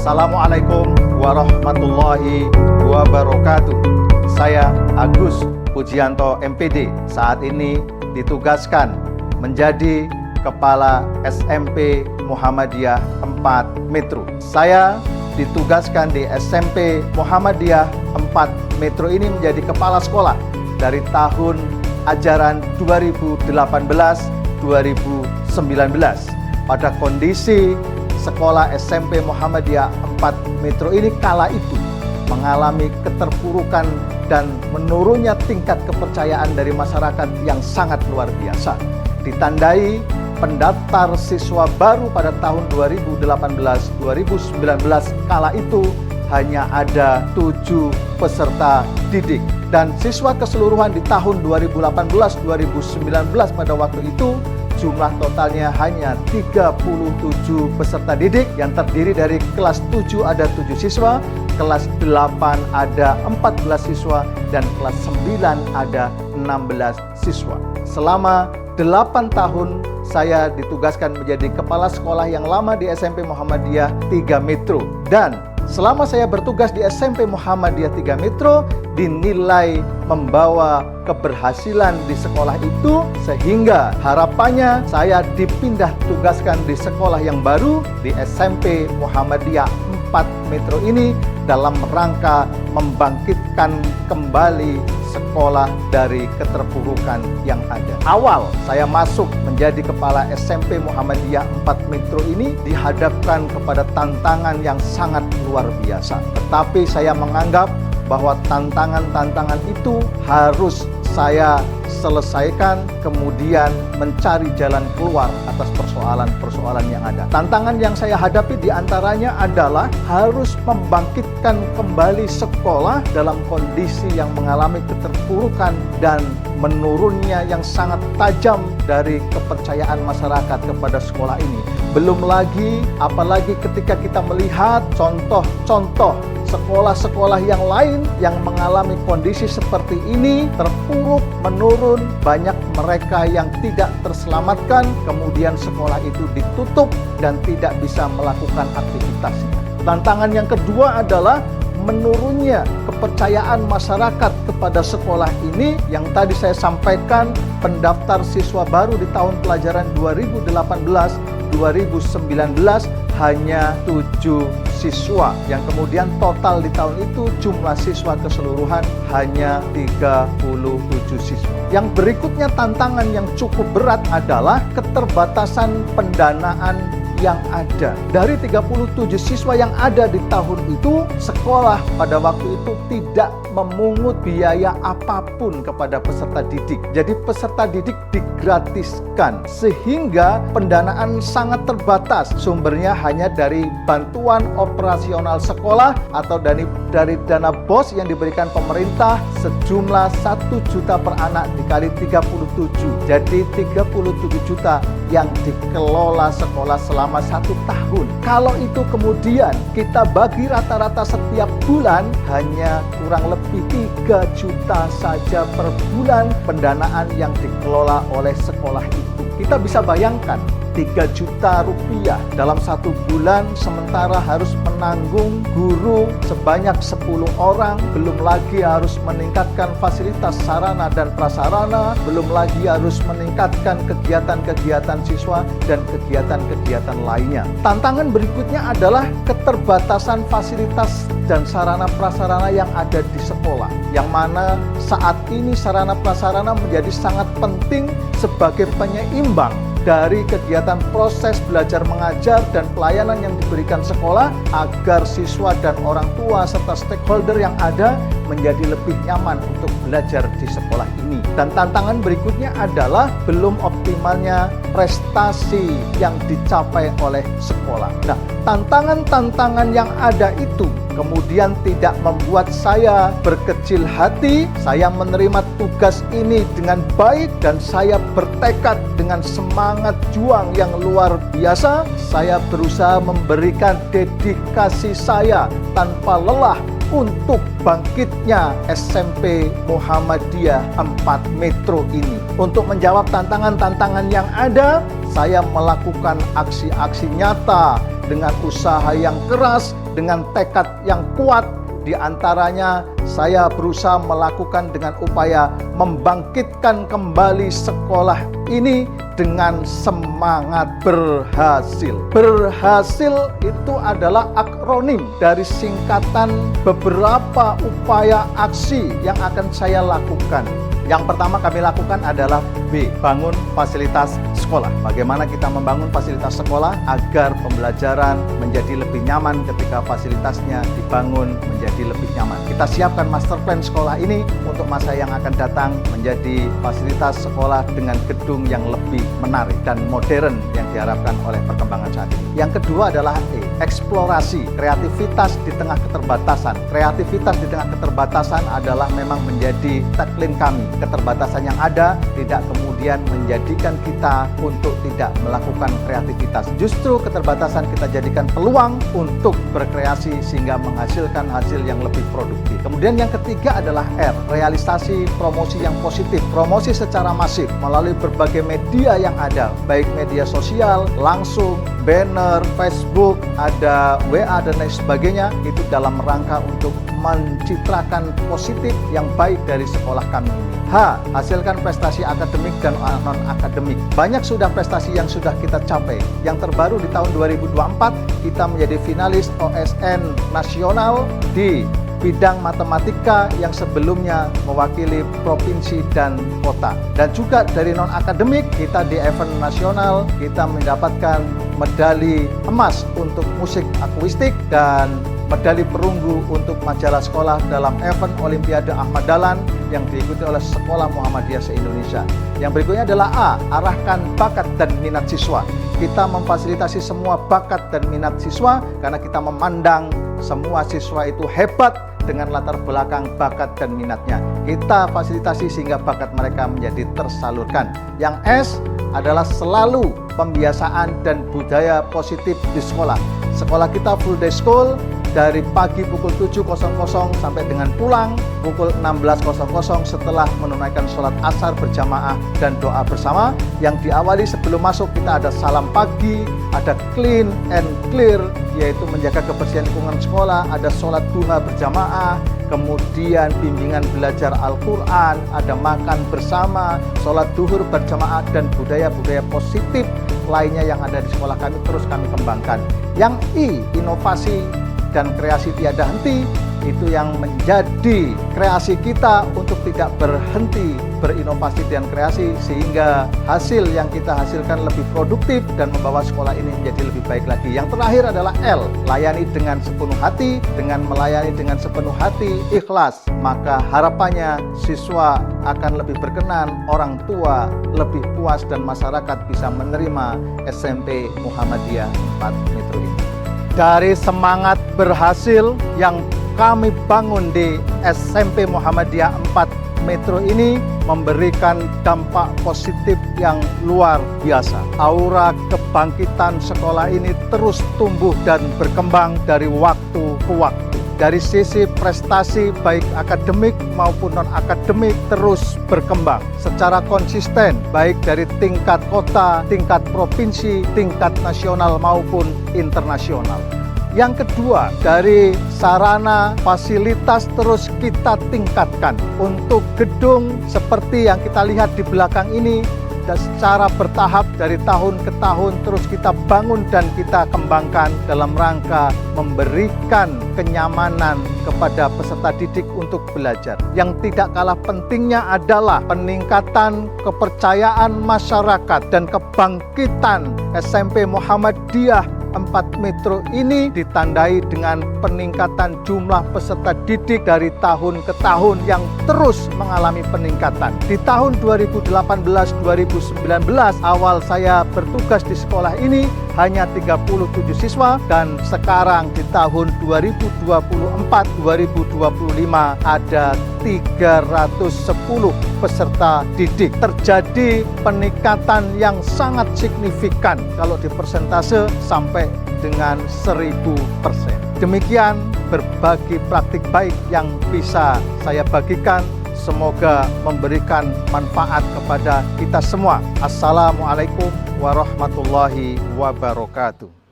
Assalamualaikum warahmatullahi wabarakatuh. Saya Agus Pujianto MPD, saat ini ditugaskan menjadi Kepala SMP Muhammadiyah 4 Metro. Saya ditugaskan di SMP Muhammadiyah 4 Metro ini menjadi kepala sekolah dari tahun ajaran 2018-2019. Pada kondisi sekolah SMP Muhammadiyah 4 Metro ini kala itu mengalami keterpurukan dan menurunnya tingkat kepercayaan dari masyarakat yang sangat luar biasa. Ditandai pendaftar siswa baru pada tahun 2018-2019 kala itu hanya ada 7 peserta didik. Dan siswa keseluruhan di tahun 2018-2019 pada waktu itu jumlah totalnya hanya 37 peserta didik yang terdiri dari kelas 7 ada 7 siswa, kelas 8 ada 14 siswa, dan kelas 9 ada 16 siswa. Selama 8 tahun saya ditugaskan menjadi kepala sekolah yang lama di SMP Muhammadiyah 3 Metro. Dan selama saya bertugas di SMP Muhammadiyah 3 Metro dinilai membawa keberhasilan di sekolah itu, sehingga harapannya saya dipindah tugaskan di sekolah yang baru di SMP Muhammadiyah 4 Metro ini dalam rangka membangkitkan kembali sekolah dari keterpurukan yang ada. Awal saya masuk menjadi kepala SMP Muhammadiyah 4 Metro ini dihadapkan kepada tantangan yang sangat luar biasa. Tetapi saya menganggap bahwa tantangan-tantangan itu harus saya selesaikan, kemudian mencari jalan keluar atas persoalan-persoalan yang ada. Tantangan yang saya hadapi diantaranya adalah harus membangkitkan kembali sekolah dalam kondisi yang mengalami keterpurukan dan menurunnya yang sangat tajam dari kepercayaan masyarakat kepada sekolah ini. Belum lagi, apalagi ketika kita melihat contoh-contoh sekolah-sekolah yang lain yang mengalami kondisi seperti ini, terpuruk, menurun, banyak mereka yang tidak terselamatkan, kemudian sekolah itu ditutup dan tidak bisa melakukan aktivitasnya. Tantangan yang kedua adalah menurunnya kepercayaan masyarakat kepada sekolah ini yang tadi saya sampaikan, pendaftar siswa baru di tahun pelajaran 2018-2019 hanya 7 siswa, yang kemudian total di tahun itu jumlah siswa keseluruhan hanya 37 siswa. Yang berikutnya tantangan yang cukup berat adalah keterbatasan pendanaan yang ada. Dari 37 siswa yang ada di tahun itu, sekolah pada waktu itu tidak memungut biaya apapun kepada peserta didik. Jadi peserta didik digratiskan, sehingga pendanaan sangat terbatas. Sumbernya hanya dari bantuan operasional sekolah atau dari dana BOS yang diberikan pemerintah sejumlah 1 juta per anak dikali 37. Jadi 37 juta yang dikelola sekolah selama 1 tahun. Kalau itu kemudian kita bagi rata-rata setiap bulan hanya kurang lebih 3 juta saja per bulan pendanaan yang dikelola oleh sekolah itu. Kita bisa bayangkan 3 juta rupiah dalam 1 bulan, sementara harus menanggung guru sebanyak 10 orang, belum lagi harus meningkatkan fasilitas sarana dan prasarana, belum lagi harus meningkatkan kegiatan-kegiatan siswa dan kegiatan-kegiatan lainnya. Tantangan berikutnya adalah keterbatasan fasilitas dan sarana prasarana yang ada di sekolah, yang mana saat ini sarana prasarana menjadi sangat penting sebagai penyeimbang dari kegiatan proses belajar mengajar dan pelayanan yang diberikan sekolah agar siswa dan orang tua serta stakeholder yang ada menjadi lebih nyaman untuk belajar di sekolah ini. Dan tantangan berikutnya adalah belum optimalnya prestasi yang dicapai oleh sekolah. Nah, tantangan-tantangan yang ada itu kemudian tidak membuat saya berkecil hati. Saya menerima tugas ini dengan baik dan saya bertekad dengan semangat juang yang luar biasa. Saya berusaha memberikan dedikasi saya tanpa lelah untuk bangkitnya SMP Muhammadiyah 4 Metro ini. Untuk menjawab tantangan-tantangan yang ada, saya melakukan aksi-aksi nyata dengan usaha yang keras, dengan tekad yang kuat. Di antaranya saya berusaha melakukan dengan upaya membangkitkan kembali sekolah ini dengan semangat berhasil. Berhasil itu adalah akronim dari singkatan beberapa upaya aksi yang akan saya lakukan. Yang pertama kami lakukan adalah B, bangun fasilitas sekolah. Bagaimana kita membangun fasilitas sekolah agar pembelajaran menjadi lebih nyaman ketika fasilitasnya dibangun menjadi lebih nyaman. Kita siapkan master plan sekolah ini untuk masa yang akan datang menjadi fasilitas sekolah dengan gedung yang lebih menarik dan modern yang diharapkan oleh perkembangan saat ini. Yang kedua adalah E, eksplorasi, kreativitas di tengah keterbatasan. Kreativitas di tengah keterbatasan adalah memang menjadi tagline kami. Keterbatasan yang ada tidak kemudian menjadikan kita untuk tidak melakukan kreativitas. Justru keterbatasan kita jadikan peluang untuk berkreasi sehingga menghasilkan hasil yang lebih produktif. Kemudian yang ketiga adalah R, realisasi promosi yang positif. Promosi secara masif melalui berbagai media yang ada, baik media sosial, langsung, banner, Facebook, ada WA dan lain sebagainya, itu dalam rangka untuk mencitrakan positif yang baik dari sekolah kami ini. H, hasilkan prestasi akademik dan non-akademik. Banyak sudah prestasi yang sudah kita capai. Yang terbaru di tahun 2024, kita menjadi finalis OSN nasional di bidang matematika yang sebelumnya mewakili provinsi dan kota. Dan juga dari non-akademik, kita di event nasional, kita mendapatkan medali emas untuk musik akuistik dan medali perunggu untuk majalah sekolah dalam event Olimpiade Ahmad Dahlan yang diikuti oleh Sekolah Muhammadiyah se-Indonesia. Yang berikutnya adalah A, arahkan bakat dan minat siswa. Kita memfasilitasi semua bakat dan minat siswa karena kita memandang semua siswa itu hebat dengan latar belakang bakat dan minatnya. Kita fasilitasi sehingga bakat mereka menjadi tersalurkan. Yang S adalah selalu pembiasaan dan budaya positif di sekolah. Sekolah kita full day school, dari pagi pukul 7.00 sampai dengan pulang pukul 16.00 setelah menunaikan sholat asar berjamaah dan doa bersama. Yang diawali sebelum masuk kita ada salam pagi, ada clean and clear, yaitu menjaga kebersihan lingkungan sekolah, ada sholat duha berjamaah, kemudian bimbingan belajar Al-Quran, ada makan bersama, sholat duhur berjamaah, dan budaya-budaya positif lainnya yang ada di sekolah kami terus kami kembangkan. Yang I, inovasi dan kreasi tiada henti, itu yang menjadi kreasi kita untuk tidak berhenti berinovasi dan kreasi sehingga hasil yang kita hasilkan lebih produktif dan membawa sekolah ini menjadi lebih baik lagi. Yang terakhir adalah L, layani dengan sepenuh hati. Dengan melayani dengan sepenuh hati, ikhlas, maka harapannya siswa akan lebih berkenan, orang tua lebih puas, dan masyarakat bisa menerima SMP Muhammadiyah 4 Metro ini. Dari semangat berhasil yang kami bangun di SMP Muhammadiyah 4 Metro ini memberikan dampak positif yang luar biasa. Aura kebangkitan sekolah ini terus tumbuh dan berkembang dari waktu ke waktu. Dari sisi prestasi baik akademik maupun non-akademik terus berkembang secara konsisten, baik dari tingkat kota, tingkat provinsi, tingkat nasional maupun internasional. Yang kedua, dari sarana fasilitas terus kita tingkatkan. Untuk gedung seperti yang kita lihat di belakang ini, dan secara bertahap dari tahun ke tahun terus kita bangun dan kita kembangkan dalam rangka memberikan kenyamanan kepada peserta didik untuk belajar. Yang tidak kalah pentingnya adalah peningkatan kepercayaan masyarakat dan kebangkitan SMP Muhammadiyah 4 Metro ini ditandai dengan peningkatan jumlah peserta didik dari tahun ke tahun yang terus mengalami peningkatan. Di tahun 2018-2019 awal saya bertugas di sekolah ini hanya 37 siswa, dan sekarang di tahun 2024-2025 ada 310 peserta didik. Terjadi peningkatan yang sangat signifikan kalau di persentase sampai dengan 1000%. Demikian berbagi praktik baik yang bisa saya bagikan. Semoga memberikan manfaat kepada kita semua. Assalamualaikum warahmatullahi wabarakatuh.